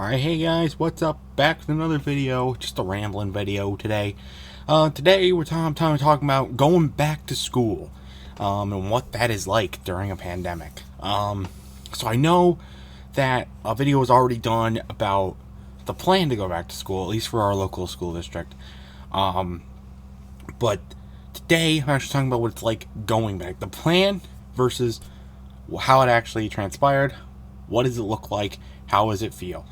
Alright, hey guys, what's up? Back with another video, just a rambling video today. Today we're talking about going back to school, and what that is like during a pandemic. So I know that a video was already done about the plan to go back to school, at least for our local school district. But today I'm actually talking about what it's like going back. The plan versus how it actually transpired. What does it look like? How does it feel?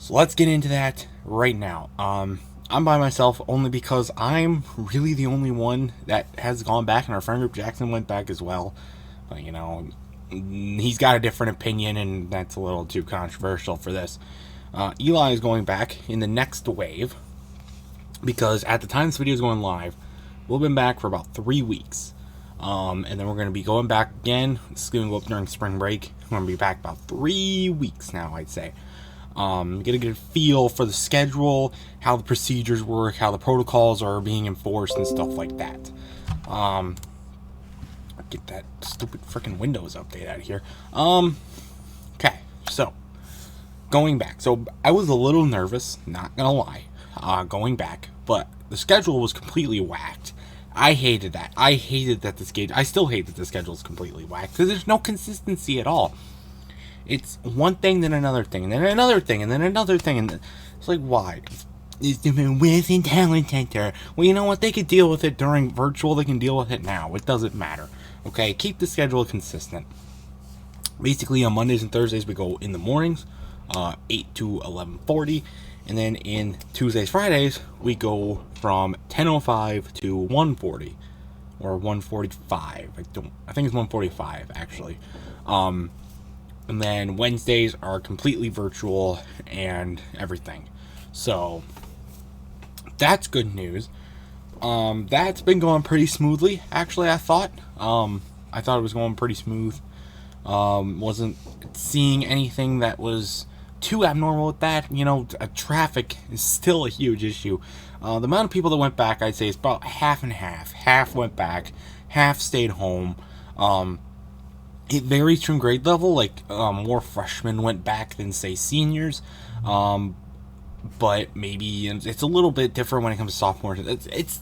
So let's get into that right now. I'm by myself only because I'm really the only one that has gone back, and our friend group Jackson went back as well. But he's got a different opinion, and that's a little too controversial for this. Eli is going back in the next wave because at the time this video is going live, we've been back for about 3 weeks. And then we're going to be going back again. This is going to go up during spring break. We're going to be back about 3 weeks now, I'd say. Get a good feel for the schedule, how the procedures work, how the protocols are being enforced, and stuff like that. Get that stupid freaking Windows update out of here. Okay, so going back. So I was a little nervous, not gonna lie, going back, but the schedule was completely whacked. I hated that. I still hate that the schedule is completely whacked because there's no consistency at all. It's one thing, then another thing, and then another thing, and then another thing, and it's like, why? It's different with and talent center. Well, you know what? They could deal with it during virtual. They can deal with it now. It doesn't matter. Okay, keep the schedule consistent. Basically, on Mondays and Thursdays, we go in the mornings, 8 to 11:40, and then in Tuesdays, Fridays, we go from 10:05 to 1:40, or 1:45. I think it's 1:45 actually. And then Wednesdays are completely virtual and everything. So that's good news. That's been going pretty smoothly, actually, I thought. I thought it was going pretty smooth. Wasn't seeing anything that was too abnormal with that. Traffic is still a huge issue. The amount of people that went back, I'd say, is about half and half. Half went back, half stayed home. It varies from grade level, more freshmen went back than, say, seniors, but maybe it's a little bit different when it comes to sophomores. It's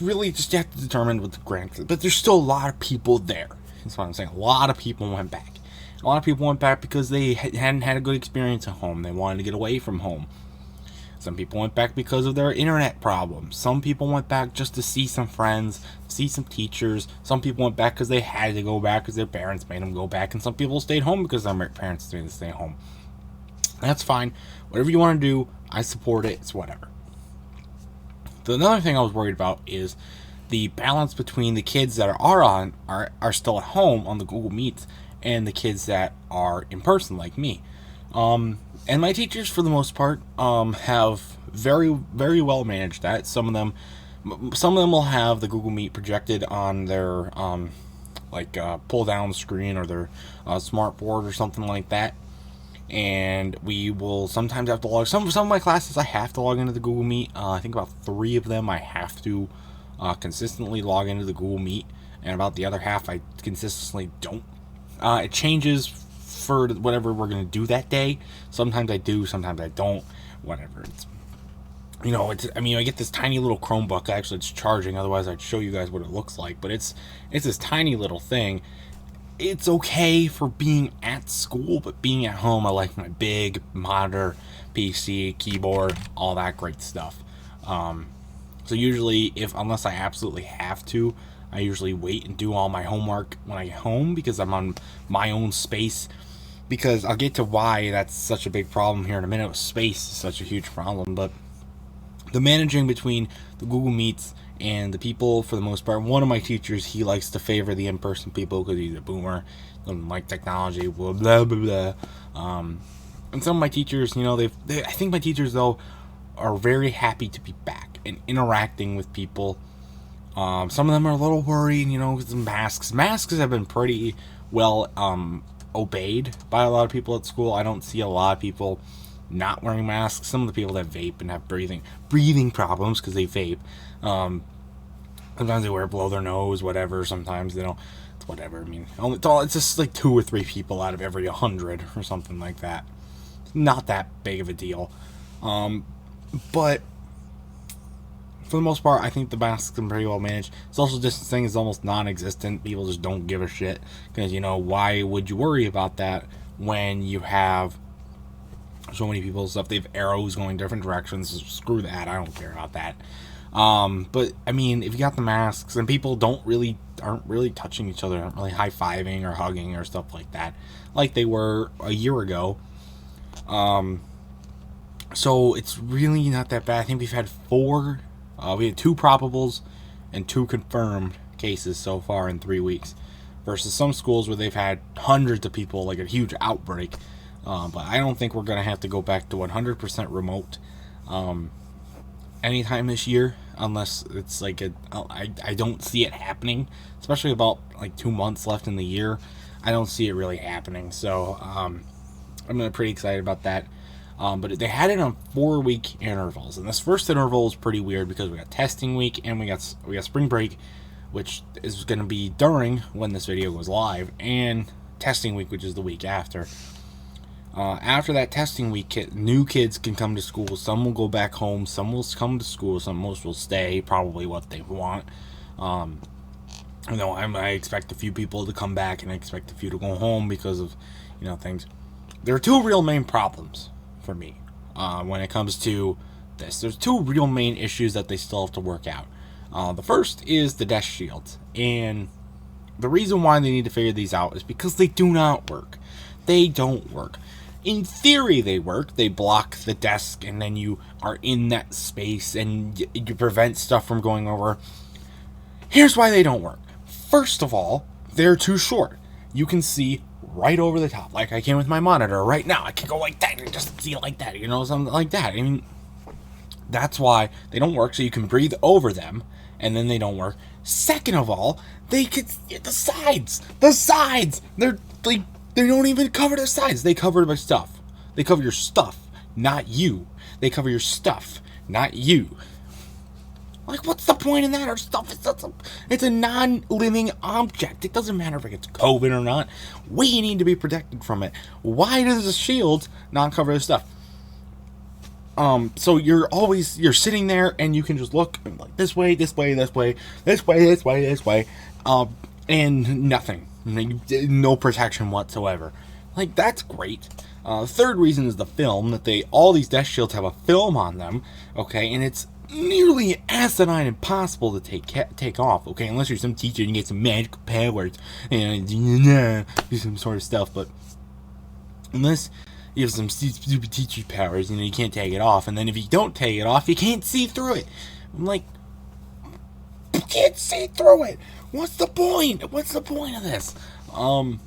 really just you have to determine what the grant, but there's still a lot of people there. That's what I'm saying. A lot of people went back. A lot of people went back because they hadn't had a good experience at home. They wanted to get away from home. Some people went back because of their internet problems. Some people went back just to see some friends, see some teachers. Some people went back because they had to go back because their parents made them go back. And some people stayed home because their parents made them stay home. That's fine. Whatever you want to do, I support it. It's whatever. Another thing I was worried about is the balance between the kids that are still at home on the Google Meets and the kids that are in person, like me. And my teachers, for the most part, have very, very well managed that. Some of them will have the Google Meet projected on their pull down screen or their smart board or something like that. And we will sometimes have to log. Some of my classes I have to log into the Google Meet. I think about 3 of them I have to consistently log into the Google Meet, and about the other half I consistently don't. It changes for whatever we're going to do that day. Sometimes I do, sometimes I don't. Whatever. I get this tiny little Chromebook. Actually, it's charging. Otherwise, I'd show you guys what it looks like. But it's this tiny little thing. It's okay for being at school, but being at home, I like my big monitor, PC, keyboard, all that great stuff. So usually, unless I absolutely have to, I usually wait and do all my homework when I get home because I'm on my own space. Because I'll get to why that's such a big problem here in a minute. Space is such a huge problem, but the managing between the Google Meets and the people, for the most part, one of my teachers, he likes to favor the in-person people because he's a boomer, doesn't like technology, blah, blah, blah, blah. And some of my teachers, I think my teachers, though, are very happy to be back and interacting with people. Some of them are a little worried, with the masks. Masks have been pretty well obeyed by a lot of people at school. I don't see a lot of people not wearing masks. Some of the people that vape and have breathing problems because they vape. Sometimes they wear it below their nose, whatever. Sometimes they don't. It's whatever. It's just like 2 or 3 people out of every 100 or something like that. not that big of a deal. But for the most part, I think the masks are pretty well managed. Social distancing is almost non-existent. People just don't give a shit because, why would you worry about that when you have so many people and stuff? They have arrows going different directions. So screw that. I don't care about that. But I mean, if you got the masks and people aren't really touching each other, aren't really high-fiving or hugging or stuff like that, like they were a year ago. So it's really not that bad. I think we've had we had 2 probables and 2 confirmed cases so far in 3 weeks, versus some schools where they've had hundreds of people, like a huge outbreak. But I don't think we're going to have to go back to 100% remote anytime this year, unless it's like I don't see it happening, especially about like 2 months left in the year. I don't see it really happening. So I'm pretty excited about that. But they had it on 4-week intervals, and this first interval is pretty weird because we got testing week and we got spring break, which is going to be during when this video goes live, and testing week, which is the week after. After that testing week, new kids can come to school. Some will go back home. Some will come to school. Most will stay. Probably what they want. I expect a few people to come back, and I expect a few to go home because of things. There are 2 real main problems for me when it comes to this. There's 2 real main issues that they still have to work out. The first is the desk shields, and the reason why they need to figure these out is because they do not work. They don't work. In theory, they work. They block the desk, and then you are in that space, and you prevent stuff from going over. Here's why they don't work. First of all, they're too short. You can see right over the top. Like I can with my monitor right now. I can go like that and just see it like that, something like that. I mean, that's why they don't work, so you can breathe over them, and then they don't work. Second of all, the sides. They're like, they don't even cover the sides. They cover my stuff. They cover your stuff, not you. They cover your stuff, not you. Like, what's the point in that? Our stuff it's a non-living object. It doesn't matter if it gets COVID or not. We need to be protected from it. Why does the shield not cover the stuff? So you're sitting there and you can just look like this way, and nothing. No protection whatsoever. Like, that's great. The third reason is the film, that all these desk shields have a film on them, okay, and it's nearly asinine impossible to take off, okay, unless you're some teacher and you get some magical powers and do some sort of stuff, but unless you have some stupid teacher powers, you can't take it off, and then if you don't take it off, you can't see through it. I'm like, you can't see through it. What's the point? What's the point of this? And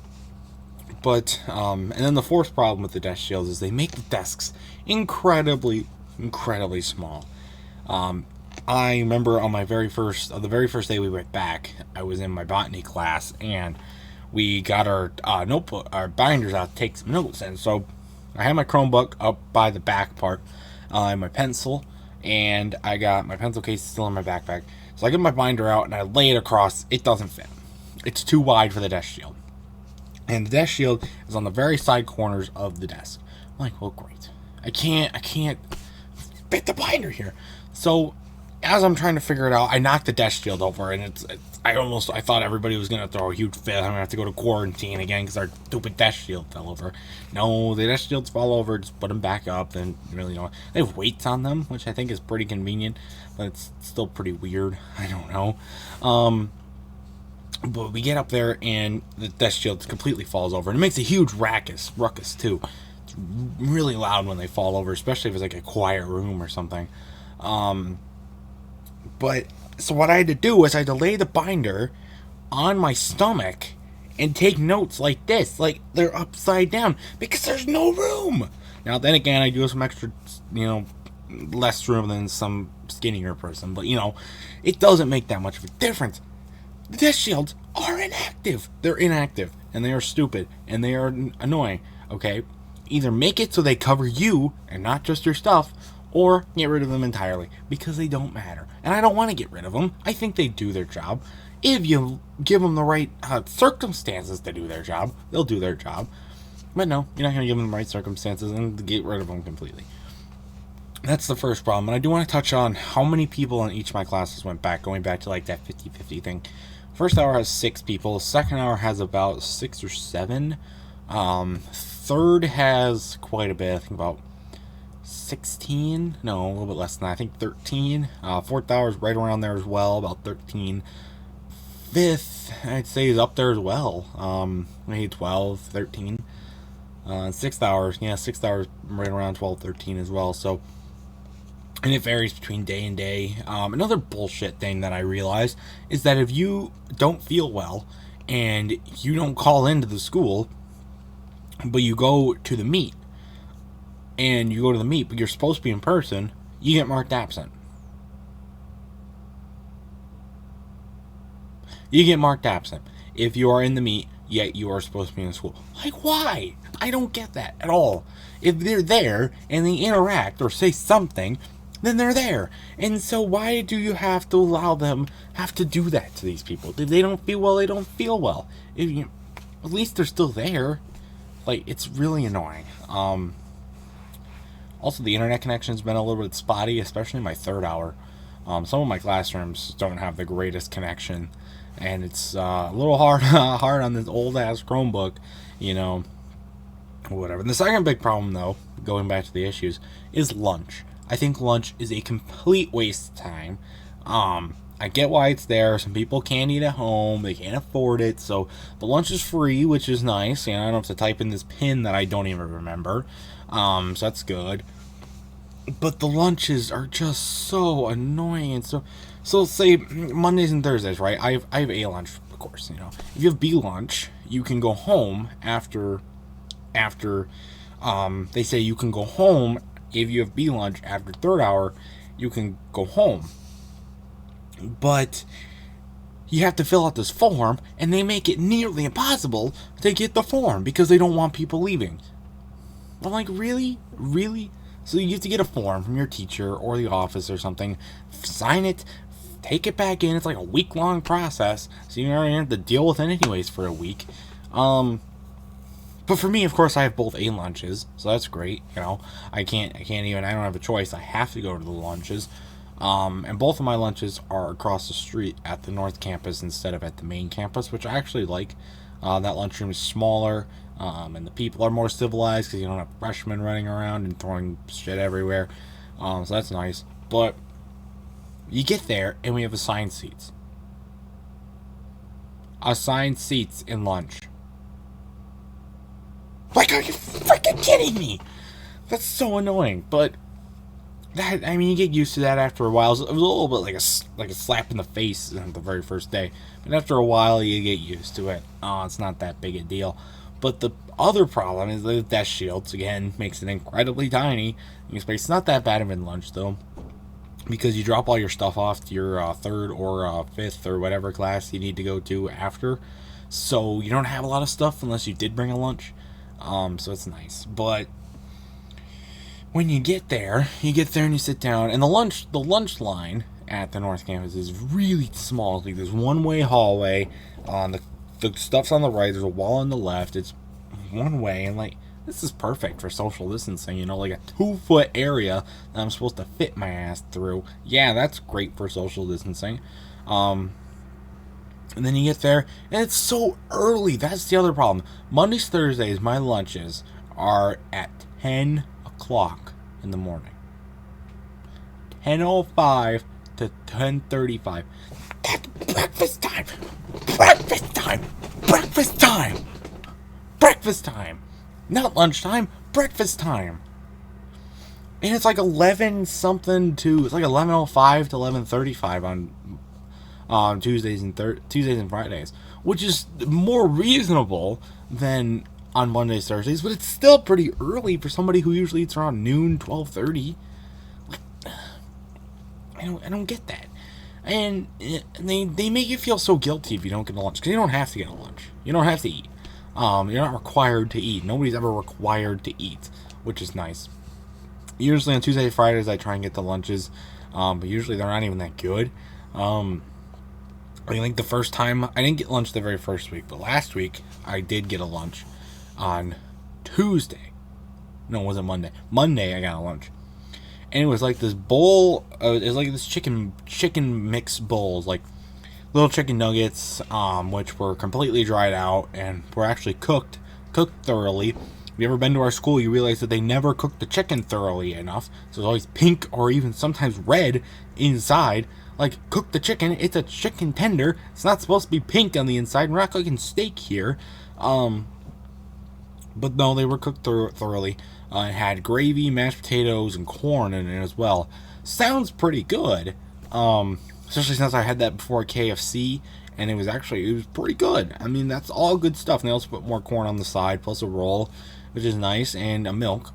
then the fourth problem with the desk shields is they make the desks incredibly small. I remember on the very first day we went back, I was in my botany class, and we got our binders out to take some notes, and so I had my Chromebook up by the back part, and my pencil, and I got my pencil case still in my backpack. So I get my binder out and I lay it across. It doesn't fit. It's too wide for the desk shield. And the desk shield is on the very side corners of the desk. I'm like, well, great. I can't fit the binder here. So as I'm trying to figure it out, I knocked the desk shield over, and I thought everybody was going to throw a huge fit. I'm going to have to go to quarantine again because our stupid desk shield fell over. No, the desk shields fall over, just put them back up. Then really don't. They have weights on them, which I think is pretty convenient, but it's still pretty weird. I don't know. But we get up there, and the desk shield completely falls over, and it makes a huge ruckus too. It's really loud when they fall over, especially if it's like a quiet room or something. But so what I had to do was I had to lay the binder on my stomach and take notes like this, like they're upside down, because there's no room. Now then again, I do have some extra, less room than some skinnier person, but it doesn't make that much of a difference. The desk shields are inactive. They're inactive, and they are stupid, and they are annoying. Okay, either make it so they cover you and not just your stuff, or get rid of them entirely, because they don't matter. And I don't want to get rid of them. I think they do their job. If you give them the right circumstances to do their job, they'll do their job. But no, you're not going to give them the right circumstances and get rid of them completely. That's the first problem. And I do want to touch on how many people in each of my classes went back, going back to like that 50-50 thing. First hour has 6 people. Second hour has about 6 or 7. Third has quite a bit. I think about 16. No, a little bit less than that. I think 13. Fourth hour is right around there as well, about 13. Fifth, I'd say, is up there as well. Maybe 12, 13. Sixth hours, yeah, sixth hours right around 12, 13 as well. So, and it varies between day and day. Another bullshit thing that I realized is that if you don't feel well and you don't call into the school, but you go to the meet, but you're supposed to be in person, you get marked absent. You get marked absent if you are in the meet, yet you are supposed to be in school. Like, why? I don't get that at all. If they're there and they interact or say something, then they're there. And so why do you have to allow them have to do that to these people? If they don't feel well, they don't feel well. At least they're still there. Like, it's really annoying. Also, the internet connection's been a little bit spotty, especially in my third hour. Some of my classrooms don't have the greatest connection, and it's a little hard on this old-ass Chromebook, whatever. And the second big problem, though, going back to the issues, is lunch. I think lunch is a complete waste of time. I get why it's there. Some people can't eat at home. They can't afford it. So the lunch is free, which is nice. I don't have to type in this PIN that I don't even remember. So that's good. But the lunches are just so annoying. And so say Mondays and Thursdays, right? I have A lunch, of course. If you have B lunch, you can go home after they say you can go home. If you have B lunch after third hour, you can go home. But you have to fill out this form, and they make it nearly impossible to get the form because they don't want people leaving. I'm like, really? Really? So you have to get a form from your teacher or the office or something, sign it, take it back in. It's like a week-long process, so you already have to deal with it anyways for a week. But for me, of course, I have both A lunches, so that's great. I don't have a choice. I have to go to the lunches. And both of my lunches are across the street at the North Campus instead of at the main campus, which I actually like. That lunchroom is smaller, and the people are more civilized because you don't have freshmen running around and throwing shit everywhere. So that's nice. But you get there, and we have assigned seats. Assigned seats in lunch. Like, are you freaking kidding me? That's so annoying. But you get used to that after a while. It was a little bit like a slap in the face the very first day. But after a while, you get used to it. It's not that big a deal. But the other problem is the desk shields, again, makes it incredibly tiny. It's not that bad of in lunch, though, because you drop all your stuff off to your third or fifth or whatever class you need to go to after. So you don't have a lot of stuff unless you did bring a lunch. So it's nice. But when you get there and you sit down, and the lunch line at the North Campus is really small. It's like this one-way hallway. The stuff's on the right. There's a wall on the left. It's one way, and this is perfect for social distancing. Like a 2-foot area that I'm supposed to fit my ass through. Yeah, that's great for social distancing. And then you get there, and it's so early. That's the other problem. Mondays, Thursdays, my lunches are at 10 o'clock in the morning. 10:05 to 10:35. That's breakfast time. Breakfast time. Breakfast time. Breakfast time. Not lunchtime. Breakfast time. And it's like 11 something to, it's like 11:05 to 11:35 on Tuesdays and Fridays, which is more reasonable than on Mondays, Thursdays, but it's still pretty early for somebody who usually eats around noon, 12:30. I don't get that. And they make you feel so guilty if you don't get a lunch, because you don't have to get a lunch. You don't have to eat. You're not required to eat. Nobody's ever required to eat, which is nice. Usually on Tuesdays, Fridays, I try and get the lunches, but usually they're not even that good. I think the first time, I didn't get lunch the very first week, but last week I did get a lunch on Tuesday. No, it wasn't Monday. Monday I got a lunch. And it was like this bowl, it was like this chicken mix bowls, like little chicken nuggets, which were completely dried out and were actually cooked thoroughly. If you ever been to our school, you realize that they never cook the chicken thoroughly enough. So it's always pink or even sometimes red inside. Like, cook the chicken. It's a chicken tender. It's not supposed to be pink on the inside. We're not cooking steak here. But no, they were cooked thoroughly. It had gravy, mashed potatoes, and corn in it as well. Sounds pretty good. Especially since I had that before KFC. And it was pretty good. I mean, that's all good stuff. And they also put more corn on the side, plus a roll, which is nice, and a milk.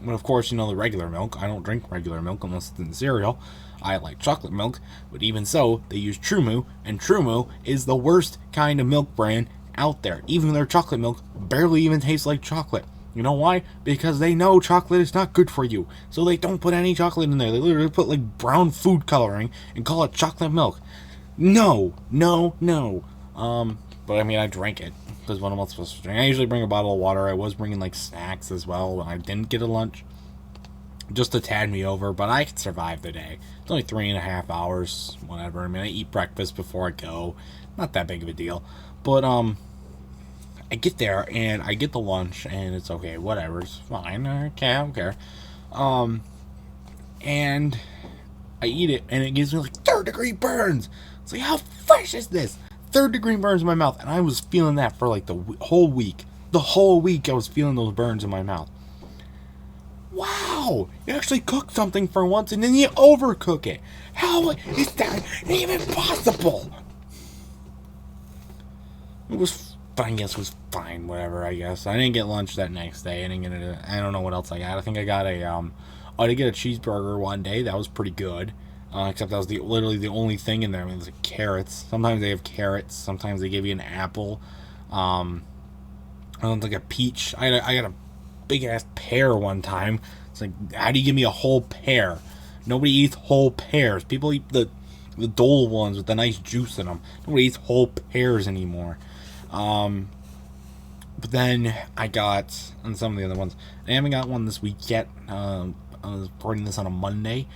But of course, the regular milk. I don't drink regular milk unless it's in cereal. I like chocolate milk, but even so, they use True Moo, and True Moo is the worst kind of milk brand out there. Even their chocolate milk barely even tastes like chocolate. You know why? Because they know chocolate is not good for you. So they don't put any chocolate in there. They literally put like brown food coloring and call it chocolate milk. No. But I mean, I drank it. Because what am I supposed to drink? I usually bring a bottle of water. I was bringing like snacks as well when I didn't get a lunch. Just to tad me over, but I could survive the day. It's only 3.5 hours, whatever. I mean, I eat breakfast before I go. Not that big of a deal. But, I get there, and I get the lunch, and it's okay, whatever, it's fine, okay, I don't care. And I eat it, and it gives me, like, third-degree burns. It's like, how fresh is this? Third-degree burns in my mouth, and I was feeling that for, like, the whole week. The whole week I was feeling those burns in my mouth. Wow! You actually cook something for once, and then you overcook it. How is that even possible? I guess it was fine, whatever, I guess. I didn't get lunch that next day. I don't know what else I got. I think I got I did get a cheeseburger one day. That was pretty good. Except that was literally the only thing in there. I mean, there's like carrots. Sometimes they have carrots. Sometimes they give you an apple. I don't think a peach. I got a big-ass pear one time. It's like, how do you give me a whole pear? Nobody eats whole pears. People eat the Dole ones with the nice juice in them. Nobody eats whole pears anymore. But then I got on some of the other ones. I haven't got one this week yet. I was recording this on a Monday.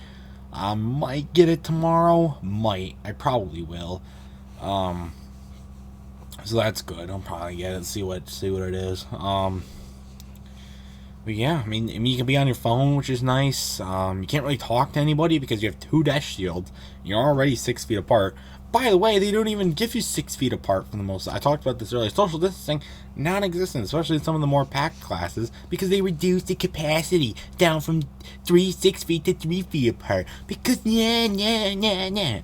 I might get it tomorrow. I probably will. So that's good. I'll probably get it. See what it is. But yeah, I mean, you can be on your phone, which is nice. You can't really talk to anybody because you have 2 desk shields. You're already 6 feet apart. By the way, they don't even give you 6 feet apart for the most. I talked about this earlier. Social distancing, non-existent, especially in some of the more packed classes, because they reduced the capacity down from 6 feet to 3 feet apart. Because, nah.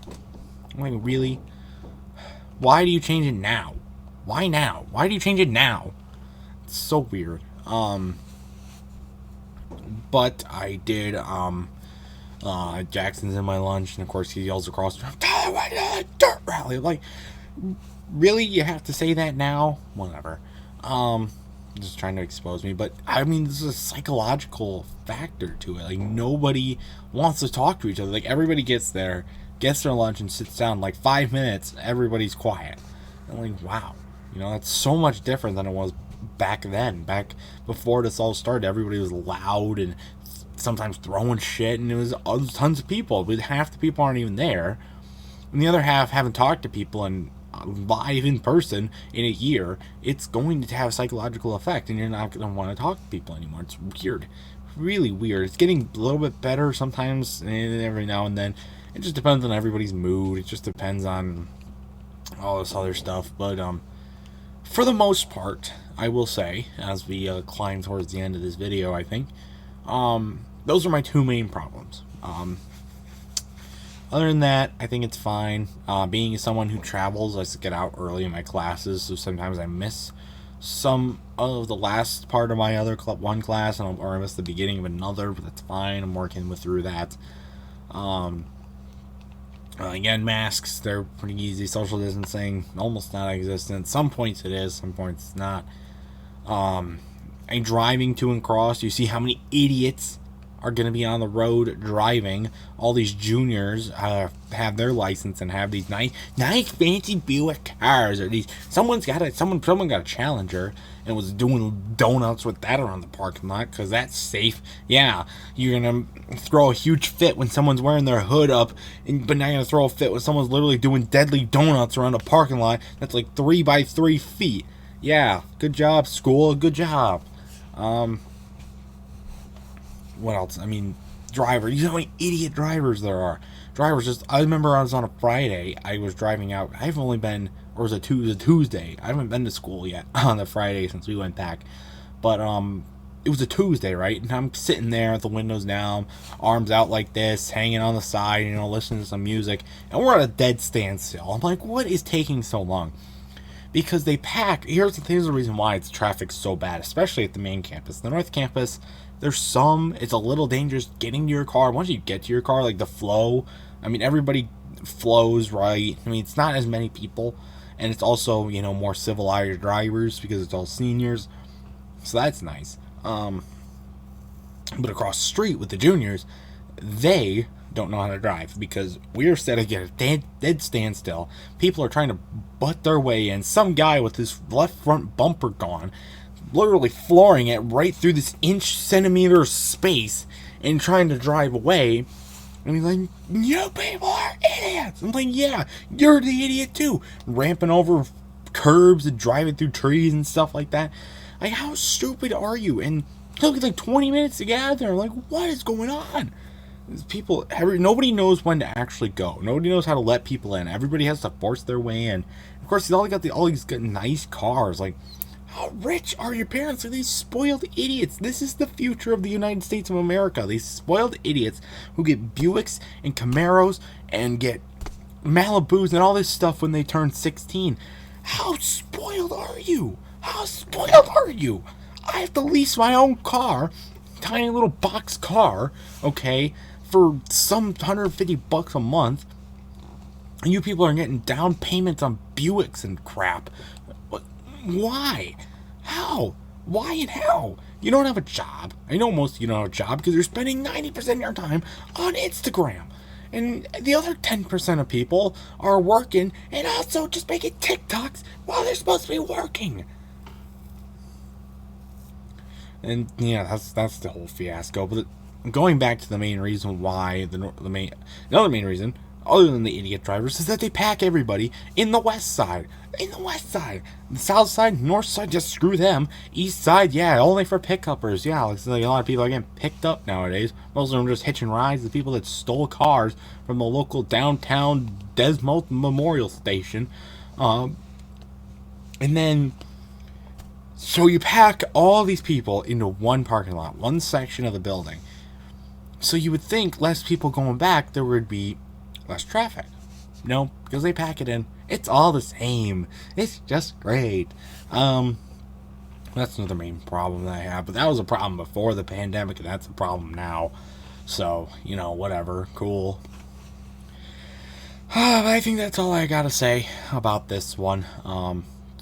Like, really? Why do you change it now? Why now? Why do you change it now? It's so weird. But I did, Jackson's in my lunch, and of course he yells across the room, dirt rally. I'm like, really? You have to say that now? Whatever. Just trying to expose me. But, I mean, this is a psychological factor to it. Like, nobody wants to talk to each other. Like, everybody gets their lunch and sits down. Like, 5 minutes, everybody's quiet. I'm like, wow. That's so much different than it was back then. Back before this all started, everybody was loud and sometimes throwing shit, and it was tons of people, but half the people aren't even there, and the other half haven't talked to people live in person in a year. It's going to have a psychological effect, and you're not going to want to talk to people anymore. It's weird, really weird. It's getting a little bit better sometimes, and every now and then. It just depends on everybody's mood. It just depends on all this other stuff, but for the most part, I will say, as we climb towards the end of this video, I think, those are my 2 main problems. Other than that, I think it's fine. Being someone who travels, I get out early in my classes, so sometimes I miss some of the last part of my other one class, or I miss the beginning of another, but that's fine. I'm working through that. Again, masks, they're pretty easy. Social distancing, almost non-existent. Some points it is, some points it's not. And driving to and across, you see how many idiots are going to be on the road driving. All these juniors have their license and have these nice fancy Buick cars. Or these someone got a Challenger and was doing donuts with that around the parking lot because that's safe. Yeah, you're gonna throw a huge fit when someone's wearing their hood up, but not gonna throw a fit when someone's literally doing deadly donuts around a parking lot that's like 3 by 3 feet. Yeah, good job, school. Good job. What else? I mean, drivers. You know how many idiot drivers there are. I remember I was on a Friday. I was driving out. I've only been, or was it Tuesday? I haven't been to school yet on the Friday since we went back. But, it was a Tuesday, right? And I'm sitting there with the windows down, arms out like this, hanging on the side, listening to some music. And we're at a dead standstill. I'm like, what is taking so long? Because they pack. Here's the reason why it's traffic's so bad, especially at the main campus. The North Campus, it's a little dangerous getting to your car. Once you get to your car, like the flow, I mean, everybody flows, right? I mean, it's not as many people, and it's also, more civilized drivers because it's all seniors, so that's nice. But across the street with the juniors, they don't know how to drive because we're set against a dead standstill. People are trying to butt their way in. Some guy with his left front bumper gone, literally flooring it right through this centimeter space and trying to drive away. And he's like, you people are idiots. I'm like, yeah, you're the idiot too. Ramping over curbs and driving through trees and stuff like that. Like, how stupid are you? And it took like 20 minutes to get out of there. I'm like, what is going on? Nobody knows when to actually go. Nobody knows how to let people in. Everybody has to force their way in. Of course, all these nice cars. Like, how rich are your parents? Are these spoiled idiots? This is the future of the United States of America. These spoiled idiots who get Buicks and Camaros and get Malibus and all this stuff when they turn 16. How spoiled are you? How spoiled are you? I have to lease my own car, tiny little box car, okay, for some $150 a month. And you people are getting down payments on Buicks and crap. Why? How? Why and how? You don't have a job. I know most of you don't have a job because you're spending 90% of your time on Instagram. And the other 10% of people are working and also just making TikToks while they're supposed to be working. And yeah, that's the whole fiasco. But going back to the main reason why, another main reason, other than the idiot drivers, is that they pack everybody in the west side. In the west side. The south side, north side, just screw them. East side, yeah, only for pickuppers. Yeah, like a lot of people are getting picked up nowadays. Most of them are just hitching rides. The people that stole cars from the local downtown Desmond Memorial Station. And then, so you pack all these people into one parking lot, one section of the building. So you would think less people going back, there would be less traffic. No, because they pack it in. It's all the same. It's just great. That's another main problem that I have. But that was a problem before the pandemic, and that's a problem now. So, whatever. Cool. I think that's all I gotta say about this one.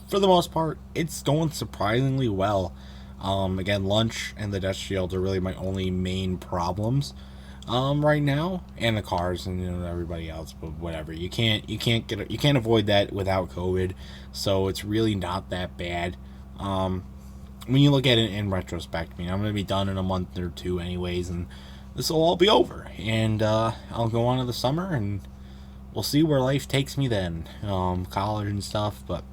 For the most part, it's going surprisingly well. Again, lunch and the desk shields are really my only main problems right now, and the cars and everybody else. But whatever, you can't avoid that without COVID, so it's really not that bad. When you look at it in retrospect, I'm gonna be done in a month or two anyways, and this will all be over, and I'll go on to the summer, and we'll see where life takes me then, college and stuff. But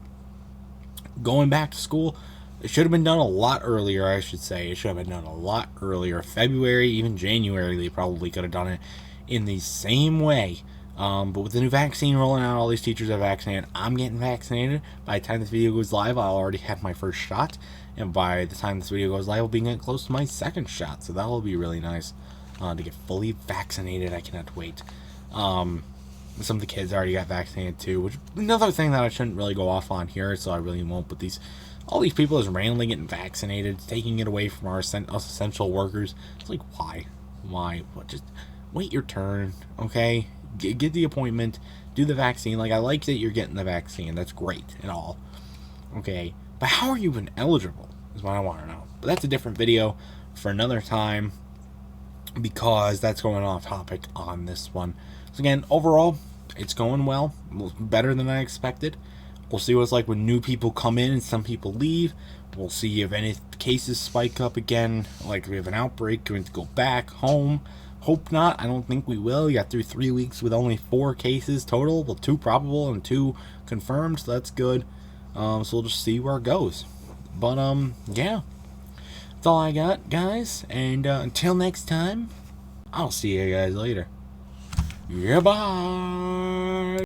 going back to school, it should have been done a lot earlier, I should say. It should have been done a lot earlier. February, even January, they probably could have done it in the same way. But with the new vaccine rolling out, all these teachers are vaccinated. I'm getting vaccinated. By the time this video goes live, I'll already have my first shot. And by the time this video goes live, I'll be getting close to my second shot. So that will be really nice to get fully vaccinated. I cannot wait. Some of the kids already got vaccinated too, which another thing that I shouldn't really go off on here, so I really won't. But all these people is randomly getting vaccinated, taking it away from us essential workers. It's like, why? What? Just wait your turn, okay? Get the appointment, do the vaccine. Like, I like that you're getting the vaccine. That's great and all, okay? But how are you even eligible is what I want to know. But that's a different video for another time. because that's going off topic on this one. So again, overall, it's going well, better than I expected. We'll see what it's like when new people come in and some people leave. We'll see if any cases spike up again, like we have an outbreak, going to go back home. Hope not. I don't think we will. We got through 3 weeks with only 4 cases total. Well, 2 probable and 2 confirmed, so that's good. So we'll just see where it goes. But, yeah. That's all I got, guys. And until next time, I'll see you guys later. Goodbye.